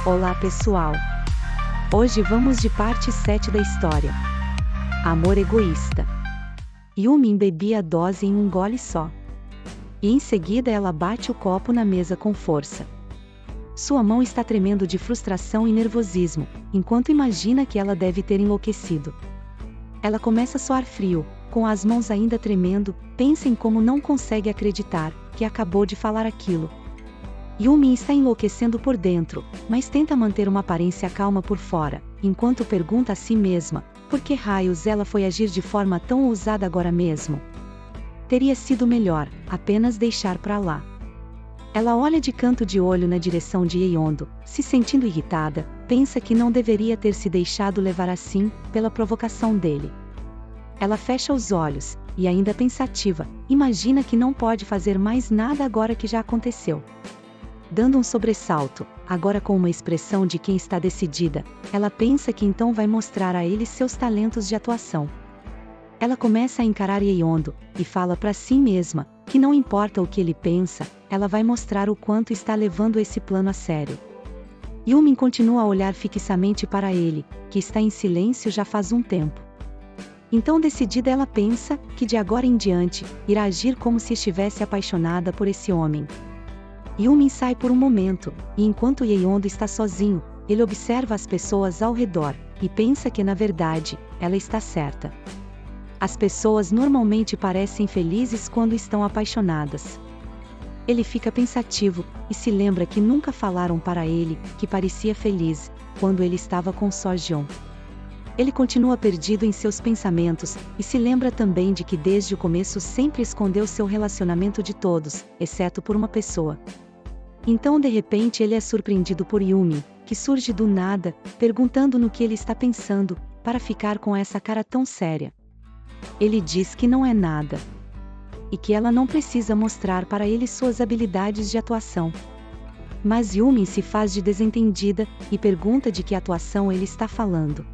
Olá pessoal! Hoje vamos de parte 7 da história. Amor egoísta. Yumin bebia a dose em um gole só. E em seguida ela bate o copo na mesa com força. Sua mão está tremendo de frustração e nervosismo, enquanto imagina que ela deve ter enlouquecido. Ela começa a suar frio, com as mãos ainda tremendo, pensa em como não consegue acreditar que acabou de falar aquilo. Yumin está enlouquecendo por dentro, mas tenta manter uma aparência calma por fora, enquanto pergunta a si mesma, por que raios ela foi agir de forma tão ousada agora mesmo? Teria sido melhor, apenas deixar pra lá. Ela olha de canto de olho na direção de Yeondo, se sentindo irritada, pensa que não deveria ter se deixado levar assim, pela provocação dele. Ela fecha os olhos, e ainda pensativa, imagina que não pode fazer mais nada agora que já aconteceu. Dando um sobressalto, agora com uma expressão de quem está decidida, ela pensa que então vai mostrar a ele seus talentos de atuação. Ela começa a encarar Yeondo, e fala para si mesma, que não importa o que ele pensa, ela vai mostrar o quanto está levando esse plano a sério. Yumin continua a olhar fixamente para ele, que está em silêncio já faz um tempo. Então decidida ela pensa, que de agora em diante, irá agir como se estivesse apaixonada por esse homem. Yumin sai por um momento, e enquanto Yeondo está sozinho, ele observa as pessoas ao redor, e pensa que na verdade, ela está certa. As pessoas normalmente parecem felizes quando estão apaixonadas. Ele fica pensativo, e se lembra que nunca falaram para ele, que parecia feliz, quando ele estava com Sojong. Ele continua perdido em seus pensamentos, e se lembra também de que desde o começo sempre escondeu seu relacionamento de todos, exceto por uma pessoa. Então de repente ele é surpreendido por Yumin, que surge do nada, perguntando no que ele está pensando, para ficar com essa cara tão séria. Ele diz que não é nada. E que ela não precisa mostrar para ele suas habilidades de atuação. Mas Yumin se faz de desentendida, e pergunta de que atuação ele está falando.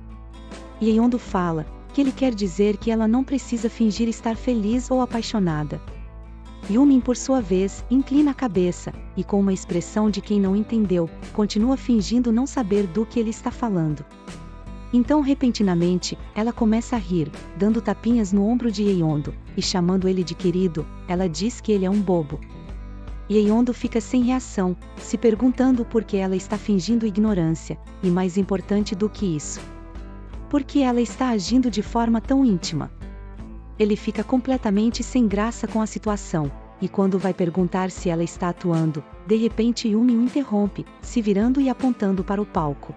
Yeondo fala, que ele quer dizer que ela não precisa fingir estar feliz ou apaixonada. Yumin por sua vez, inclina a cabeça, e com uma expressão de quem não entendeu, continua fingindo não saber do que ele está falando. Então repentinamente, ela começa a rir, dando tapinhas no ombro de Yeondo, e chamando ele de querido, ela diz que ele é um bobo. Yeondo fica sem reação, se perguntando por que ela está fingindo ignorância, e mais importante do que isso. Por que ela está agindo de forma tão íntima? Ele fica completamente sem graça com a situação, e quando vai perguntar se ela está atuando, de repente Yumin o interrompe, se virando e apontando para o palco.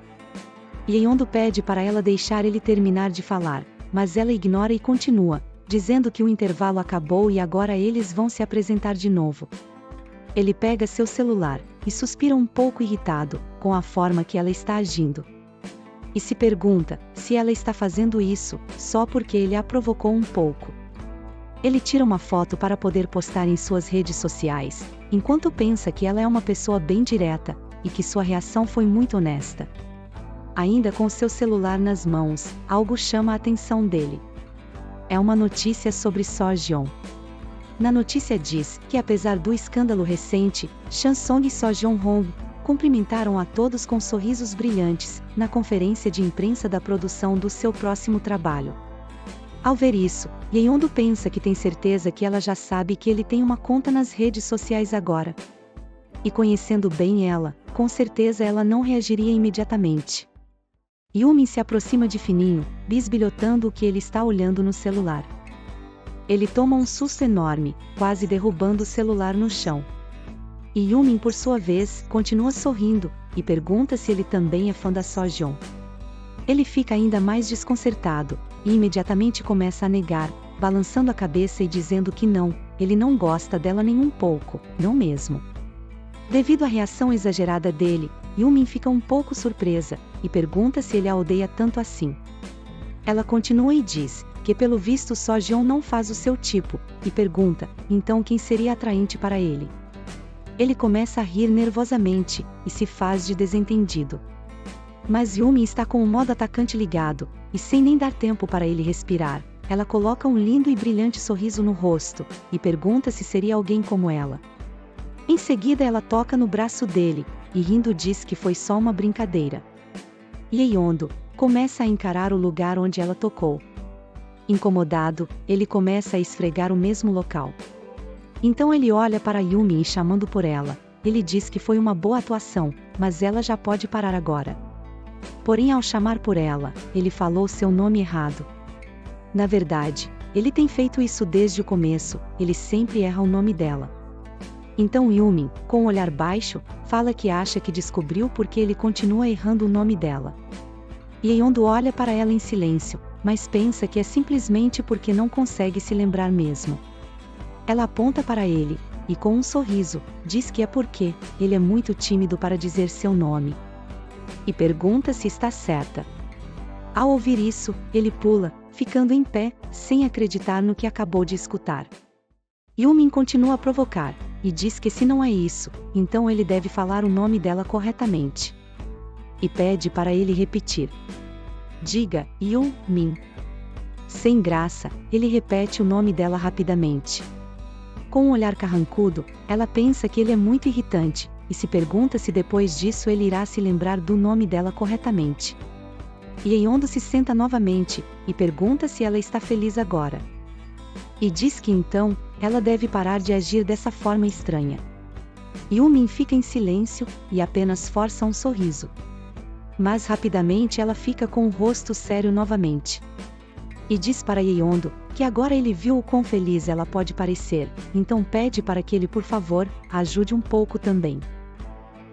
Yeondo pede para ela deixar ele terminar de falar, mas ela ignora e continua, dizendo que o intervalo acabou e agora eles vão se apresentar de novo. Ele pega seu celular, e suspira um pouco irritado, com a forma que ela está agindo. E se pergunta, se ela está fazendo isso, só porque ele a provocou um pouco. Ele tira uma foto para poder postar em suas redes sociais, enquanto pensa que ela é uma pessoa bem direta, e que sua reação foi muito honesta. Ainda com seu celular nas mãos, algo chama a atenção dele. É uma notícia sobre Sojong. Na notícia diz, que apesar do escândalo recente, Chansong e Sojong cumprimentaram a todos com sorrisos brilhantes, na conferência de imprensa da produção do seu próximo trabalho. Ao ver isso, Yeondo pensa que tem certeza que ela já sabe que ele tem uma conta nas redes sociais agora. E conhecendo bem ela, com certeza ela não reagiria imediatamente. Yumin se aproxima de fininho, bisbilhotando o que ele está olhando no celular. Ele toma um susto enorme, quase derrubando o celular no chão. E Yumin por sua vez, continua sorrindo, e pergunta se ele também é fã da Sojong. Ele fica ainda mais desconcertado, e imediatamente começa a negar, balançando a cabeça e dizendo que não, ele não gosta dela nem um pouco, não mesmo. Devido à reação exagerada dele, Yumin fica um pouco surpresa, e pergunta se ele a odeia tanto assim. Ela continua e diz, que pelo visto Sojong não faz o seu tipo, e pergunta, então quem seria atraente para ele? Ele começa a rir nervosamente, e se faz de desentendido. Mas Yumin está com o modo atacante ligado, e sem nem dar tempo para ele respirar, ela coloca um lindo e brilhante sorriso no rosto, e pergunta se seria alguém como ela. Em seguida ela toca no braço dele, e rindo diz que foi só uma brincadeira. Yeondo começa a encarar o lugar onde ela tocou. Incomodado, ele começa a esfregar o mesmo local. Então ele olha para Yumi e chamando por ela, ele diz que foi uma boa atuação, mas ela já pode parar agora. Porém, ao chamar por ela, ele falou seu nome errado. Na verdade, ele tem feito isso desde o começo, ele sempre erra o nome dela. Então Yumi, com um olhar baixo, fala que acha que descobriu porque ele continua errando o nome dela. Yeondo olha para ela em silêncio, mas pensa que é simplesmente porque não consegue se lembrar mesmo. Ela aponta para ele, e com um sorriso, diz que é porque ele é muito tímido para dizer seu nome. E pergunta se está certa. Ao ouvir isso, ele pula, ficando em pé, sem acreditar no que acabou de escutar. Yumi continua a provocar, e diz que se não é isso, então ele deve falar o nome dela corretamente. E pede para ele repetir. Diga, Yumi. Sem graça, ele repete o nome dela rapidamente. Com um olhar carrancudo, ela pensa que ele é muito irritante, e se pergunta se depois disso ele irá se lembrar do nome dela corretamente. Yeondo se senta novamente, e pergunta se ela está feliz agora. E diz que então, ela deve parar de agir dessa forma estranha. Yumi fica em silêncio, e apenas força um sorriso. Mas rapidamente ela fica com o rosto sério novamente. E diz para Yeondo, que agora ele viu o quão feliz ela pode parecer, então pede para que ele por favor, a ajude um pouco também.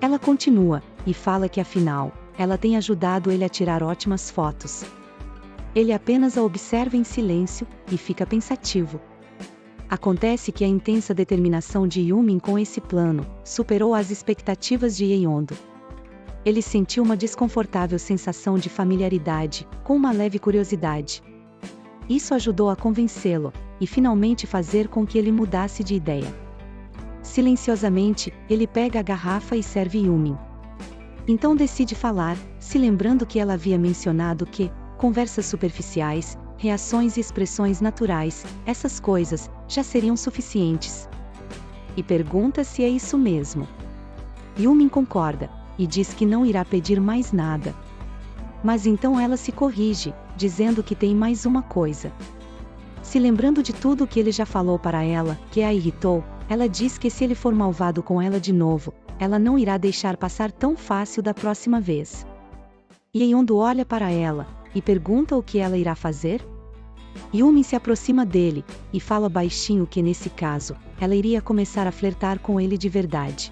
Ela continua, e fala que afinal, ela tem ajudado ele a tirar ótimas fotos. Ele apenas a observa em silêncio, e fica pensativo. Acontece que a intensa determinação de Yumi com esse plano, superou as expectativas de Yeondo. Ele sentiu uma desconfortável sensação de familiaridade, com uma leve curiosidade. Isso ajudou a convencê-lo, e finalmente fazer com que ele mudasse de ideia. Silenciosamente, ele pega a garrafa e serve Yumi. Então decide falar, se lembrando que ela havia mencionado que, conversas superficiais, reações e expressões naturais, essas coisas, já seriam suficientes. E pergunta se é isso mesmo. Yumi concorda, e diz que não irá pedir mais nada. Mas então ela se corrige, dizendo que tem mais uma coisa. Se lembrando de tudo o que ele já falou para ela, que a irritou, ela diz que se ele for malvado com ela de novo, ela não irá deixar passar tão fácil da próxima vez. Yeondo olha para ela, e pergunta o que ela irá fazer? Yumi se aproxima dele, e fala baixinho que nesse caso, ela iria começar a flertar com ele de verdade.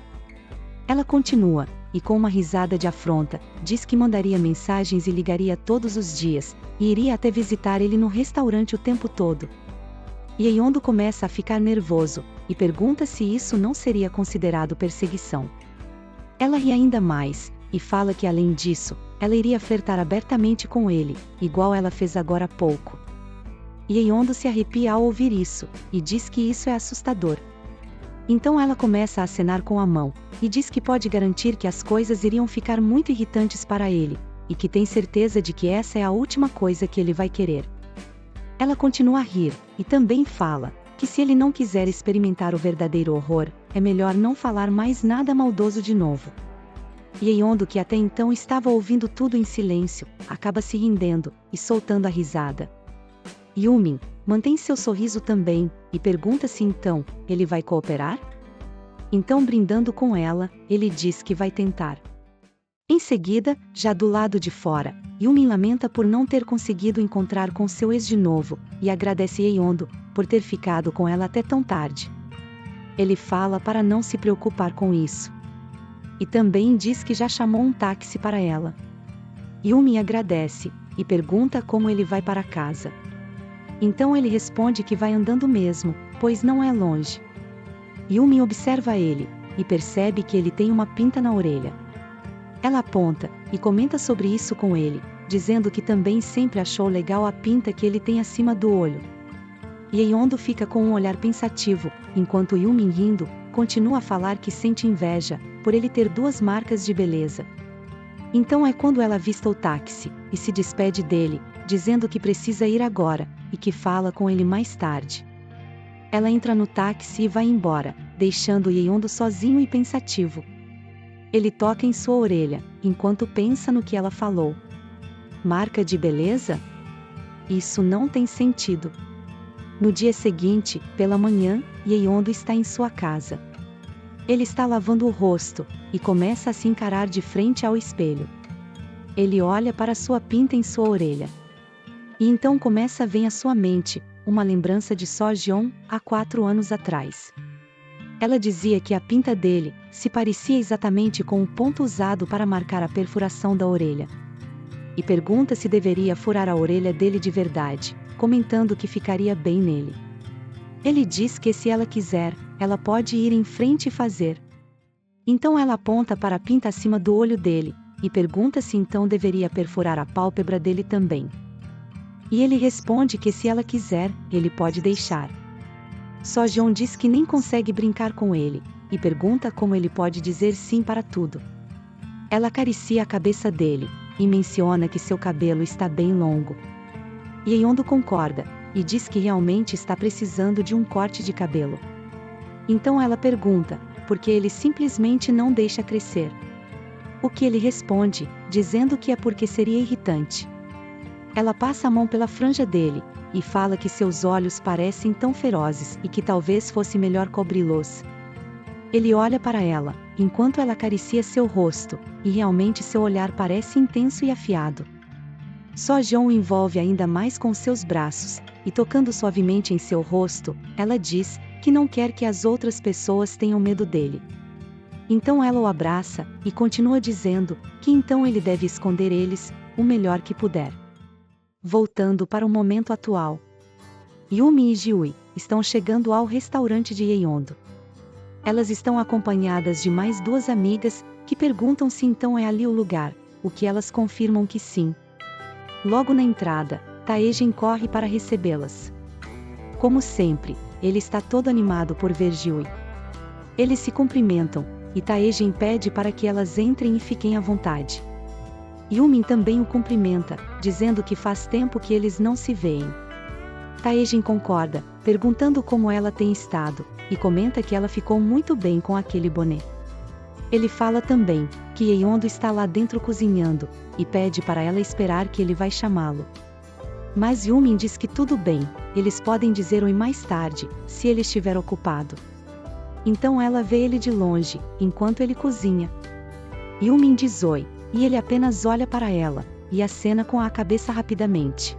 Ela continua, e com uma risada de afronta, diz que mandaria mensagens e ligaria todos os dias, e iria até visitar ele no restaurante o tempo todo. Yeondo começa a ficar nervoso, e pergunta se isso não seria considerado perseguição. Ela ri ainda mais, e fala que além disso, ela iria flertar abertamente com ele, igual ela fez agora há pouco. Yeondo se arrepia ao ouvir isso, e diz que isso é assustador. Então ela começa a acenar com a mão, e diz que pode garantir que as coisas iriam ficar muito irritantes para ele, e que tem certeza de que essa é a última coisa que ele vai querer. Ela continua a rir, e também fala, que se ele não quiser experimentar o verdadeiro horror, é melhor não falar mais nada maldoso de novo. Yeondo, que até então estava ouvindo tudo em silêncio, acaba se rendendo, e soltando a risada. Yumi mantém seu sorriso também, e pergunta se então, ele vai cooperar? Então, brindando com ela, ele diz que vai tentar. Em seguida, já do lado de fora, Yumi lamenta por não ter conseguido encontrar com seu ex de novo, e agradece Yeondo por ter ficado com ela até tão tarde. Ele fala para não se preocupar com isso. E também diz que já chamou um táxi para ela. Yumi agradece, e pergunta como ele vai para casa. Então ele responde que vai andando mesmo, pois não é longe. Yumi observa ele, e percebe que ele tem uma pinta na orelha. Ela aponta, e comenta sobre isso com ele, dizendo que também sempre achou legal a pinta que ele tem acima do olho. Yeondo fica com um olhar pensativo, enquanto Yumi, rindo, continua a falar que sente inveja, por ele ter duas marcas de beleza. Então é quando ela avista o táxi, e se despede dele, dizendo que precisa ir agora, e que fala com ele mais tarde. Ela entra no táxi e vai embora, deixando Yeondo sozinho e pensativo. Ele toca em sua orelha, enquanto pensa no que ela falou. Marca de beleza? Isso não tem sentido. No dia seguinte, pela manhã, Yeondo está em sua casa. Ele está lavando o rosto, e começa a se encarar de frente ao espelho. Ele olha para sua pinta em sua orelha. E então começa a vir à sua mente uma lembrança de Sojeon, há 4 anos atrás. Ela dizia que a pinta dele se parecia exatamente com o ponto usado para marcar a perfuração da orelha. E pergunta se deveria furar a orelha dele de verdade, comentando que ficaria bem nele. Ele diz que se ela quiser, ela pode ir em frente e fazer. Então ela aponta para a pinta acima do olho dele, e pergunta se então deveria perfurar a pálpebra dele também. E ele responde que se ela quiser, ele pode deixar. Sojeon diz que nem consegue brincar com ele, e pergunta como ele pode dizer sim para tudo. Ela acaricia a cabeça dele, e menciona que seu cabelo está bem longo. Yeondo concorda, e diz que realmente está precisando de um corte de cabelo. Então ela pergunta, por que ele simplesmente não deixa crescer. O que ele responde, dizendo que é porque seria irritante. Ela passa a mão pela franja dele, e fala que seus olhos parecem tão ferozes e que talvez fosse melhor cobri-los. Ele olha para ela, enquanto ela acaricia seu rosto, e realmente seu olhar parece intenso e afiado. Sojeon o envolve ainda mais com seus braços, e tocando suavemente em seu rosto, ela diz que não quer que as outras pessoas tenham medo dele. Então ela o abraça, e continua dizendo que então ele deve esconder eles, o melhor que puder. Voltando para o momento atual. Yumi e Jiui estão chegando ao restaurante de Yeondo. Elas estão acompanhadas de mais 2 amigas, que perguntam se então é ali o lugar, o que elas confirmam que sim. Logo na entrada, Taejin corre para recebê-las. Como sempre, ele está todo animado por ver Jiui. Eles se cumprimentam, e Taejin pede para que elas entrem e fiquem à vontade. Yumin também o cumprimenta, dizendo que faz tempo que eles não se veem. Taejin concorda, perguntando como ela tem estado, e comenta que ela ficou muito bem com aquele boné. Ele fala também que Yeondo está lá dentro cozinhando, e pede para ela esperar que ele vai chamá-lo. Mas Yumin diz que tudo bem, eles podem dizer oi mais tarde, se ele estiver ocupado. Então ela vê ele de longe, enquanto ele cozinha. Yumin diz oi, e ele apenas olha para ela, e acena com a cabeça rapidamente.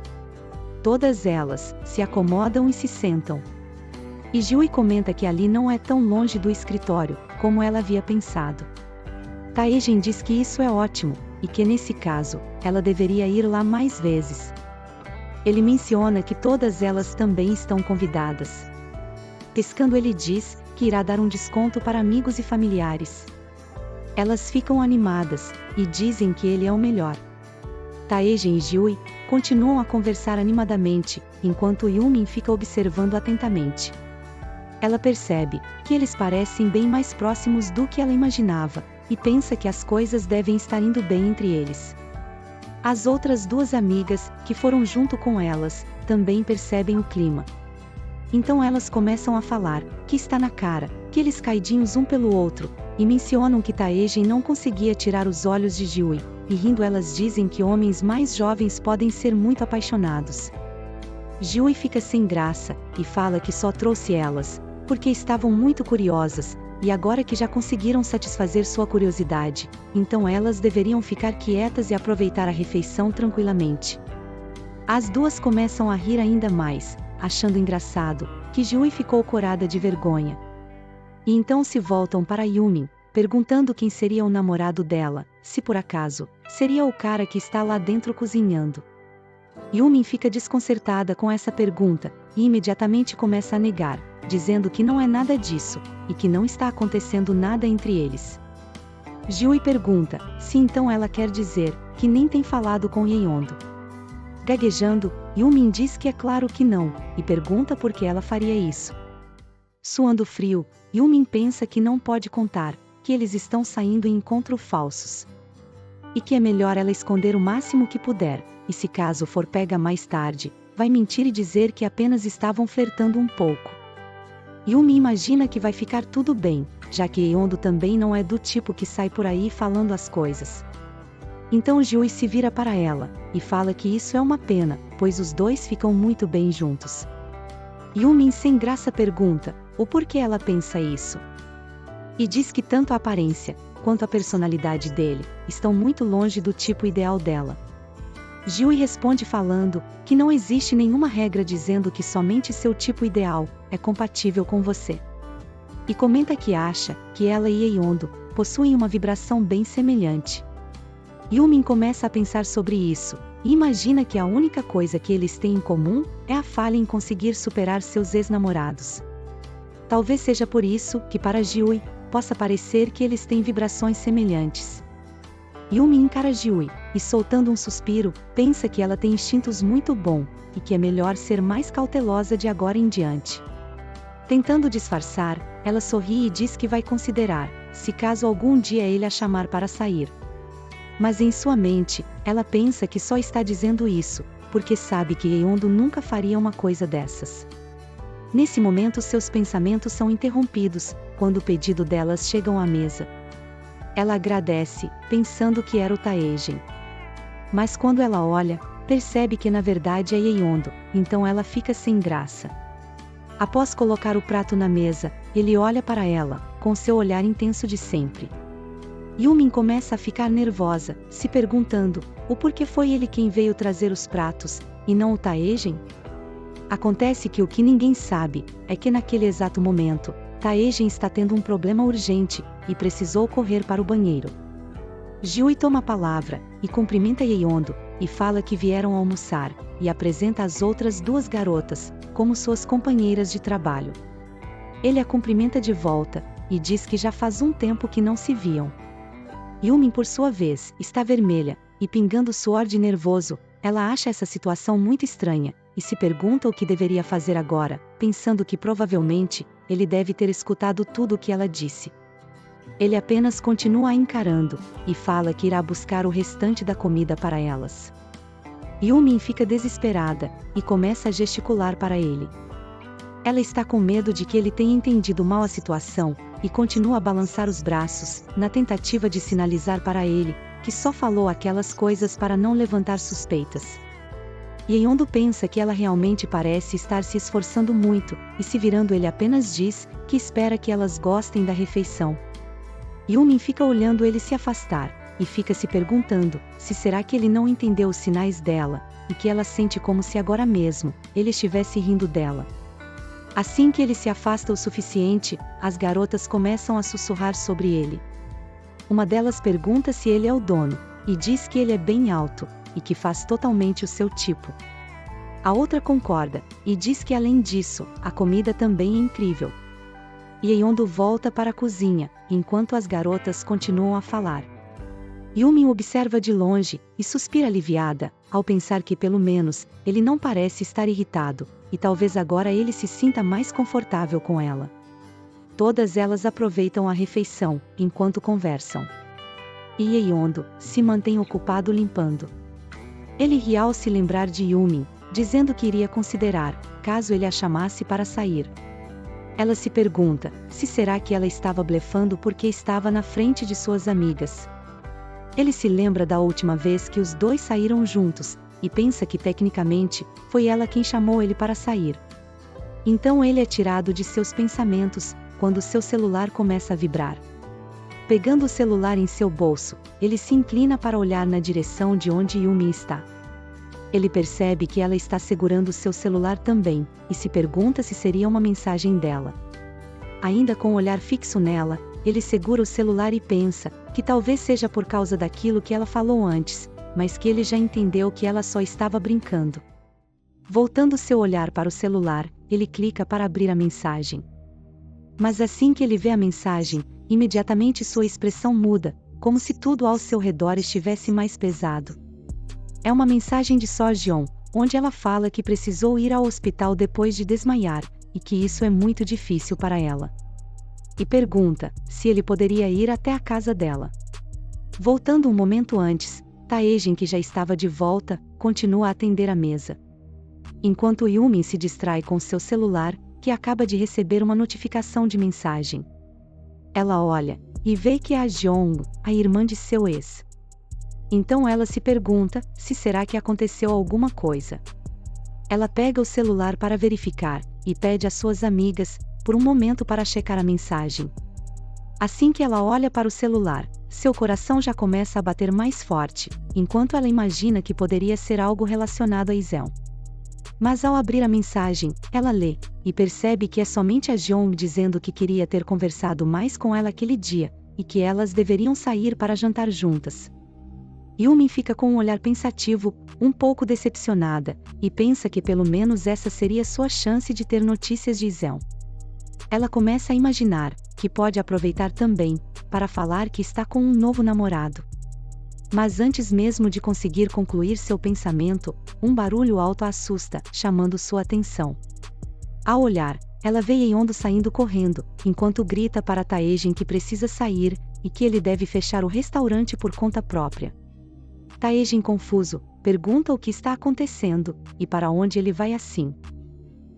Todas elas se acomodam e se sentam. E Jiui comenta que ali não é tão longe do escritório, como ela havia pensado. Taejin diz que isso é ótimo, e que nesse caso, ela deveria ir lá mais vezes. Ele menciona que todas elas também estão convidadas. Piscando, ele diz que irá dar um desconto para amigos e familiares. Elas ficam animadas, e dizem que ele é o melhor. Taejin e Jiui continuam a conversar animadamente, enquanto Yumin fica observando atentamente. Ela percebe que eles parecem bem mais próximos do que ela imaginava, e pensa que as coisas devem estar indo bem entre eles. As outras 2 amigas, que foram junto com elas, também percebem o clima. Então elas começam a falar que está na cara, que eles caidinhos um pelo outro, e mencionam que Taejin não conseguia tirar os olhos de Jiui, e rindo elas dizem que homens mais jovens podem ser muito apaixonados. Jiui fica sem graça, e fala que só trouxe elas, porque estavam muito curiosas, e agora que já conseguiram satisfazer sua curiosidade, então elas deveriam ficar quietas e aproveitar a refeição tranquilamente. As 2 começam a rir ainda mais, achando engraçado que Jiui ficou corada de vergonha. E então se voltam para Yumin, perguntando quem seria o namorado dela, se por acaso, seria o cara que está lá dentro cozinhando. Yumin fica desconcertada com essa pergunta, e imediatamente começa a negar, dizendo que não é nada disso, e que não está acontecendo nada entre eles. Jiui pergunta se então ela quer dizer que nem tem falado com Yeondo. Gaguejando, Yumin diz que é claro que não, e pergunta por que ela faria isso. Suando frio, Yumin pensa que não pode contar, que eles estão saindo em encontros falsos. E que é melhor ela esconder o máximo que puder, e se caso for pega mais tarde, vai mentir e dizer que apenas estavam flertando um pouco. Yumi imagina que vai ficar tudo bem, já que Yeondo também não é do tipo que sai por aí falando as coisas. Então Jiui se vira para ela, e fala que isso é uma pena, pois os dois ficam muito bem juntos. Yumin sem graça pergunta, o porquê ela pensa isso. E diz que tanto a aparência, quanto a personalidade dele, estão muito longe do tipo ideal dela. Jiui responde falando, que não existe nenhuma regra dizendo que somente seu tipo ideal é compatível com você. E comenta que acha que ela e Yeondo possuem uma vibração bem semelhante. Yumin começa a pensar sobre isso, e imagina que a única coisa que eles têm em comum é a falha em conseguir superar seus ex-namorados. Talvez seja por isso que para Jiui, possa parecer que eles têm vibrações semelhantes. Yumin encara Jiui, e soltando um suspiro, pensa que ela tem instintos muito bons, e que é melhor ser mais cautelosa de agora em diante. Tentando disfarçar, ela sorri e diz que vai considerar, se caso algum dia ele a chamar para sair. Mas em sua mente, ela pensa que só está dizendo isso, porque sabe que Yeondo nunca faria uma coisa dessas. Nesse momento seus pensamentos são interrompidos, quando o pedido delas chegam à mesa. Ela agradece, pensando que era o Taejen. Mas quando ela olha, percebe que na verdade é Yeondo, então ela fica sem graça. Após colocar o prato na mesa, ele olha para ela, com seu olhar intenso de sempre. Yumin começa a ficar nervosa, se perguntando, o porquê foi ele quem veio trazer os pratos, e não o Taejen? Acontece que o que ninguém sabe, é que naquele exato momento, Taejen está tendo um problema urgente, e precisou correr para o banheiro. Jiui toma a palavra, e cumprimenta Yeondo, e fala que vieram almoçar, e apresenta as outras duas garotas, como suas companheiras de trabalho. Ele a cumprimenta de volta, e diz que já faz um tempo que não se viam. Yumin por sua vez, está vermelha, e pingando suor de nervoso, ela acha essa situação muito estranha, e se pergunta o que deveria fazer agora, pensando que provavelmente, ele deve ter escutado tudo o que ela disse. Ele apenas continua a encarando, e fala que irá buscar o restante da comida para elas. Yumin fica desesperada, e começa a gesticular para ele. Ela está com medo de que ele tenha entendido mal a situação, e continua a balançar os braços, na tentativa de sinalizar para ele, que só falou aquelas coisas para não levantar suspeitas. Yeondo pensa que ela realmente parece estar se esforçando muito, e se virando ele apenas diz, que espera que elas gostem da refeição. Yumin fica olhando ele se afastar, e fica se perguntando, se será que ele não entendeu os sinais dela, e que ela sente como se agora mesmo, ele estivesse rindo dela. Assim que ele se afasta o suficiente, as garotas começam a sussurrar sobre ele. Uma delas pergunta se ele é o dono, e diz que ele é bem alto, e que faz totalmente o seu tipo. A outra concorda, e diz que além disso, a comida também é incrível. Yeondo volta para a cozinha, enquanto as garotas continuam a falar. Yumin observa de longe, e suspira aliviada, ao pensar que pelo menos, ele não parece estar irritado, e talvez agora ele se sinta mais confortável com ela. Todas elas aproveitam a refeição, enquanto conversam. E Yeondo se mantém ocupado limpando. Ele ri ao se lembrar de Yumin, dizendo que iria considerar, caso ele a chamasse para sair. Ela se pergunta, se será que ela estava blefando porque estava na frente de suas amigas. Ele se lembra da última vez que os dois saíram juntos, e pensa que tecnicamente, foi ela quem chamou ele para sair. Então ele é tirado de seus pensamentos, quando seu celular começa a vibrar. Pegando o celular em seu bolso, ele se inclina para olhar na direção de onde Yumin está. Ele percebe que ela está segurando seu celular também, e se pergunta se seria uma mensagem dela. Ainda com o olhar fixo nela, ele segura o celular e pensa, que talvez seja por causa daquilo que ela falou antes, mas que ele já entendeu que ela só estava brincando. Voltando seu olhar para o celular, ele clica para abrir a mensagem. Mas assim que ele vê a mensagem, imediatamente sua expressão muda, como se tudo ao seu redor estivesse mais pesado. É uma mensagem de Sojeon, onde ela fala que precisou ir ao hospital depois de desmaiar, e que isso é muito difícil para ela. E pergunta, se ele poderia ir até a casa dela. Voltando um momento antes, Taejen, que já estava de volta, continua a atender a mesa. Enquanto Yumin se distrai com seu celular, que acaba de receber uma notificação de mensagem. Ela olha, e vê que é a Jeong, a irmã de seu ex. Então ela se pergunta, se será que aconteceu alguma coisa. Ela pega o celular para verificar, e pede às suas amigas, por um momento para checar a mensagem. Assim que ela olha para o celular, seu coração já começa a bater mais forte, enquanto ela imagina que poderia ser algo relacionado a Isel. Mas ao abrir a mensagem, ela lê, e percebe que é somente a Jeong dizendo que queria ter conversado mais com ela aquele dia, e que elas deveriam sair para jantar juntas. Yumin fica com um olhar pensativo, um pouco decepcionada, e pensa que pelo menos essa seria sua chance de ter notícias de Isel. Ela começa a imaginar que pode aproveitar também, para falar que está com um novo namorado. Mas antes mesmo de conseguir concluir seu pensamento, um barulho alto a assusta, chamando sua atenção. Ao olhar, ela vê Yeondo saindo correndo, enquanto grita para Taejin que precisa sair, e que ele deve fechar o restaurante por conta própria. Taejin, confuso, pergunta o que está acontecendo, e para onde ele vai assim.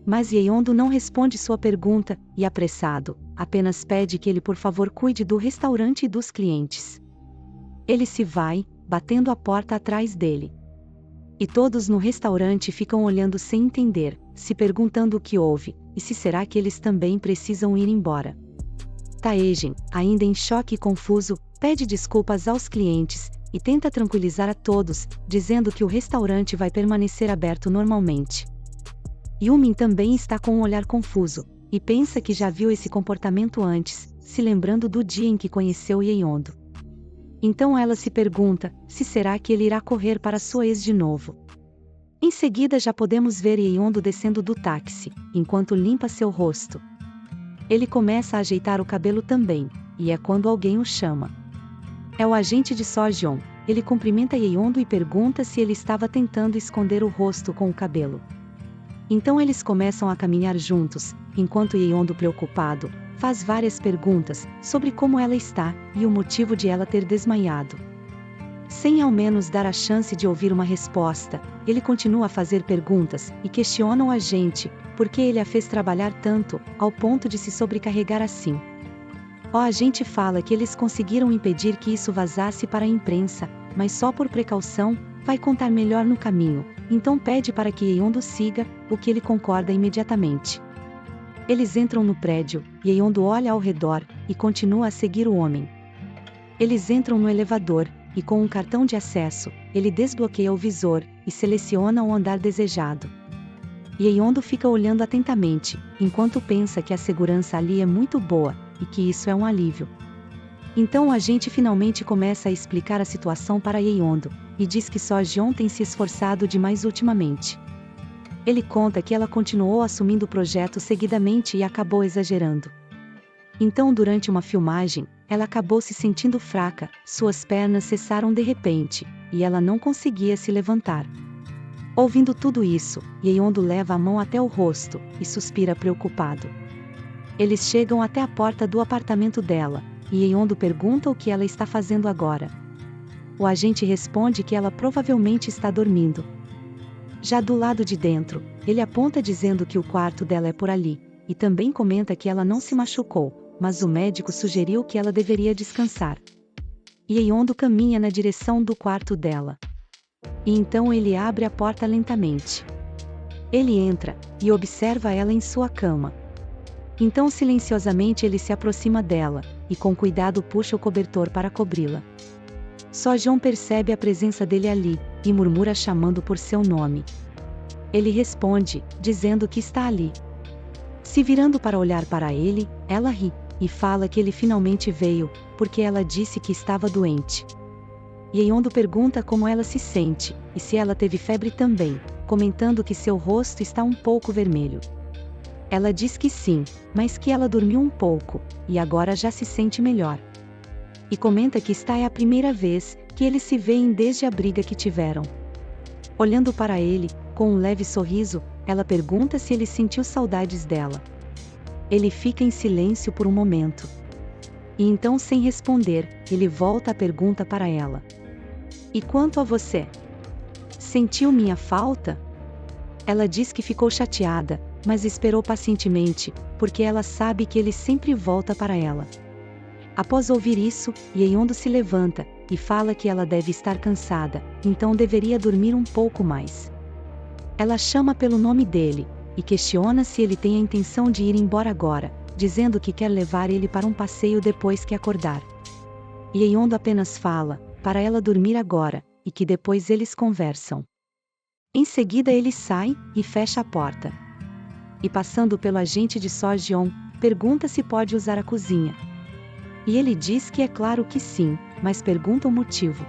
Mas Yeondo não responde sua pergunta, e apressado, apenas pede que ele por favor cuide do restaurante e dos clientes. Ele se vai, batendo a porta atrás dele. E todos no restaurante ficam olhando sem entender, se perguntando o que houve, e se será que eles também precisam ir embora. Taejin, ainda em choque e confuso, pede desculpas aos clientes, e tenta tranquilizar a todos, dizendo que o restaurante vai permanecer aberto normalmente. Yumin também está com um olhar confuso, e pensa que já viu esse comportamento antes, se lembrando do dia em que conheceu Yeondo. Então ela se pergunta, se será que ele irá correr para sua ex de novo. Em seguida já podemos ver Yeondo descendo do táxi, enquanto limpa seu rosto. Ele começa a ajeitar o cabelo também, e é quando alguém o chama. É o agente de Sojong. Ele cumprimenta Yeondo e pergunta se ele estava tentando esconder o rosto com o cabelo. Então eles começam a caminhar juntos, enquanto Yeondo, preocupado, faz várias perguntas sobre como ela está e o motivo de ela ter desmaiado. Sem ao menos dar a chance de ouvir uma resposta, ele continua a fazer perguntas e questiona o agente, porque ele a fez trabalhar tanto, ao ponto de se sobrecarregar assim. O agente fala que eles conseguiram impedir que isso vazasse para a imprensa, mas só por precaução, vai contar melhor no caminho, então pede para que Yeondo siga, o que ele concorda imediatamente. Eles entram no prédio, Yeondo olha ao redor, e continua a seguir o homem. Eles entram no elevador, e com um cartão de acesso, ele desbloqueia o visor, e seleciona o andar desejado. Yeondo fica olhando atentamente, enquanto pensa que a segurança ali é muito boa, e que isso é um alívio. Então o agente finalmente começa a explicar a situação para Yeondo, e diz que Sojong tem se esforçado demais ultimamente. Ele conta que ela continuou assumindo o projeto seguidamente e acabou exagerando. Então durante uma filmagem, ela acabou se sentindo fraca, suas pernas cessaram de repente, e ela não conseguia se levantar. Ouvindo tudo isso, Yeondo leva a mão até o rosto, e suspira preocupado. Eles chegam até a porta do apartamento dela, e Yeondo pergunta o que ela está fazendo agora. O agente responde que ela provavelmente está dormindo. Já do lado de dentro, ele aponta dizendo que o quarto dela é por ali, e também comenta que ela não se machucou, mas o médico sugeriu que ela deveria descansar. Yeondo caminha na direção do quarto dela. E então ele abre a porta lentamente. Ele entra, e observa ela em sua cama. Então silenciosamente ele se aproxima dela, e com cuidado puxa o cobertor para cobri-la. Sojong percebe a presença dele ali, e murmura chamando por seu nome. Ele responde, dizendo que está ali. Se virando para olhar para ele, ela ri, e fala que ele finalmente veio, porque ela disse que estava doente. Yeondo pergunta como ela se sente, e se ela teve febre também, comentando que seu rosto está um pouco vermelho. Ela diz que sim, mas que ela dormiu um pouco, e agora já se sente melhor. E comenta que esta é a primeira vez que eles se veem desde a briga que tiveram. Olhando para ele, com um leve sorriso, ela pergunta se ele sentiu saudades dela. Ele fica em silêncio por um momento. E então, sem responder, ele volta a pergunta para ela. E quanto a você? Sentiu minha falta? Ela diz que ficou chateada, mas esperou pacientemente, porque ela sabe que ele sempre volta para ela. Após ouvir isso, Yeondo se levanta, e fala que ela deve estar cansada, então deveria dormir um pouco mais. Ela chama pelo nome dele, e questiona se ele tem a intenção de ir embora agora, dizendo que quer levar ele para um passeio depois que acordar. Yeondo apenas fala, para ela dormir agora, e que depois eles conversam. Em seguida ele sai, e fecha a porta. E passando pelo agente de Sojong, pergunta se pode usar a cozinha. E ele diz que é claro que sim, mas pergunta o motivo.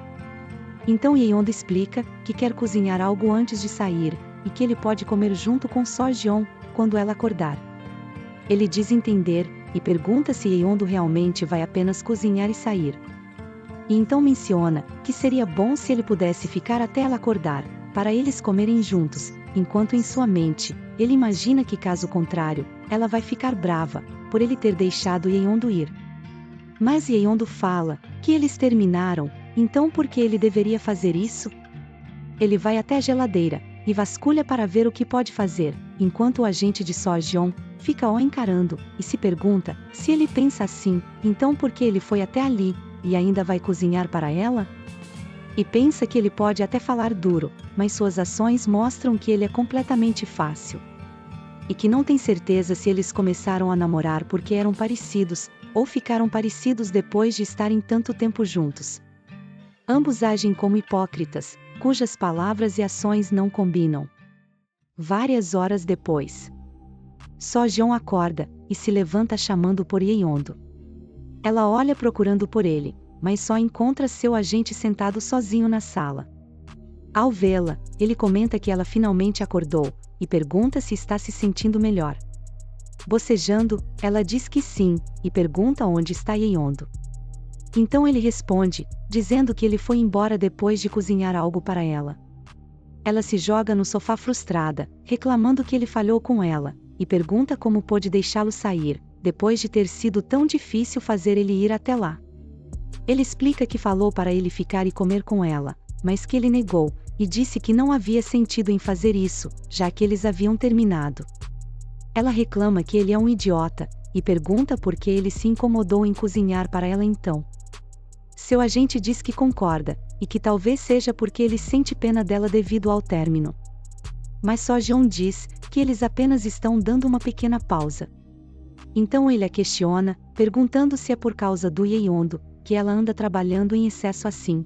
Então Yeondo explica que quer cozinhar algo antes de sair, e que ele pode comer junto com Sojong, quando ela acordar. Ele diz entender, e pergunta se Yeondo realmente vai apenas cozinhar e sair. E então menciona que seria bom se ele pudesse ficar até ela acordar, para eles comerem juntos, enquanto em sua mente, ele imagina que caso contrário, ela vai ficar brava, por ele ter deixado Yeondo ir. Mas Yeondo fala que eles terminaram, então por que ele deveria fazer isso? Ele vai até a geladeira, e vasculha para ver o que pode fazer, enquanto o agente de Sojong fica o encarando, e se pergunta, se ele pensa assim, então por que ele foi até ali, e ainda vai cozinhar para ela? E pensa que ele pode até falar duro, mas suas ações mostram que ele é completamente fácil. E que não tem certeza se eles começaram a namorar porque eram parecidos, ou ficaram parecidos depois de estarem tanto tempo juntos. Ambos agem como hipócritas, cujas palavras e ações não combinam. Várias horas depois, Sojong acorda, e se levanta chamando por Yeondo. Ela olha procurando por ele, mas só encontra seu agente sentado sozinho na sala. Ao vê-la, ele comenta que ela finalmente acordou, e pergunta se está se sentindo melhor. Bocejando, ela diz que sim, e pergunta onde está Yeondo. Então ele responde, dizendo que ele foi embora depois de cozinhar algo para ela. Ela se joga no sofá frustrada, reclamando que ele falhou com ela, e pergunta como pôde deixá-lo sair, depois de ter sido tão difícil fazer ele ir até lá. Ele explica que falou para ele ficar e comer com ela, mas que ele negou, e disse que não havia sentido em fazer isso, já que eles haviam terminado. Ela reclama que ele é um idiota, e pergunta por que ele se incomodou em cozinhar para ela então. Seu agente diz que concorda, e que talvez seja porque ele sente pena dela devido ao término. Mas Sojong diz que eles apenas estão dando uma pequena pausa. Então ele a questiona, perguntando se é por causa do Yeondo, que ela anda trabalhando em excesso assim.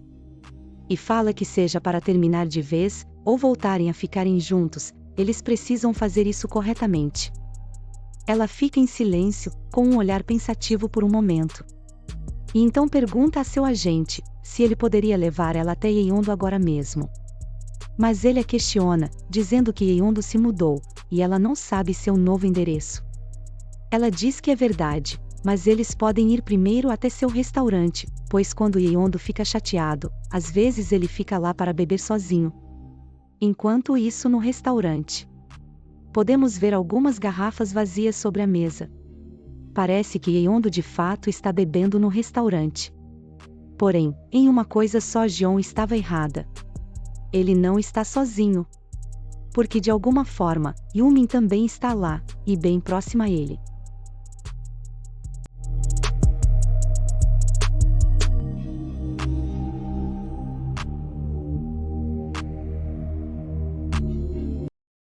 E fala que seja para terminar de vez, ou voltarem a ficarem juntos, eles precisam fazer isso corretamente. Ela fica em silêncio, com um olhar pensativo por um momento. E então pergunta a seu agente, se ele poderia levar ela até Yeondo agora mesmo. Mas ele a questiona, dizendo que Yeondo se mudou, e ela não sabe seu novo endereço. Ela diz que é verdade, mas eles podem ir primeiro até seu restaurante, pois quando Yeondo fica chateado, às vezes ele fica lá para beber sozinho. Enquanto isso no restaurante, podemos ver algumas garrafas vazias sobre a mesa. Parece que Yeondo de fato está bebendo no restaurante. Porém, em uma coisa Sojong estava errada. Ele não está sozinho. Porque de alguma forma, Yumin também está lá, e bem próxima a ele.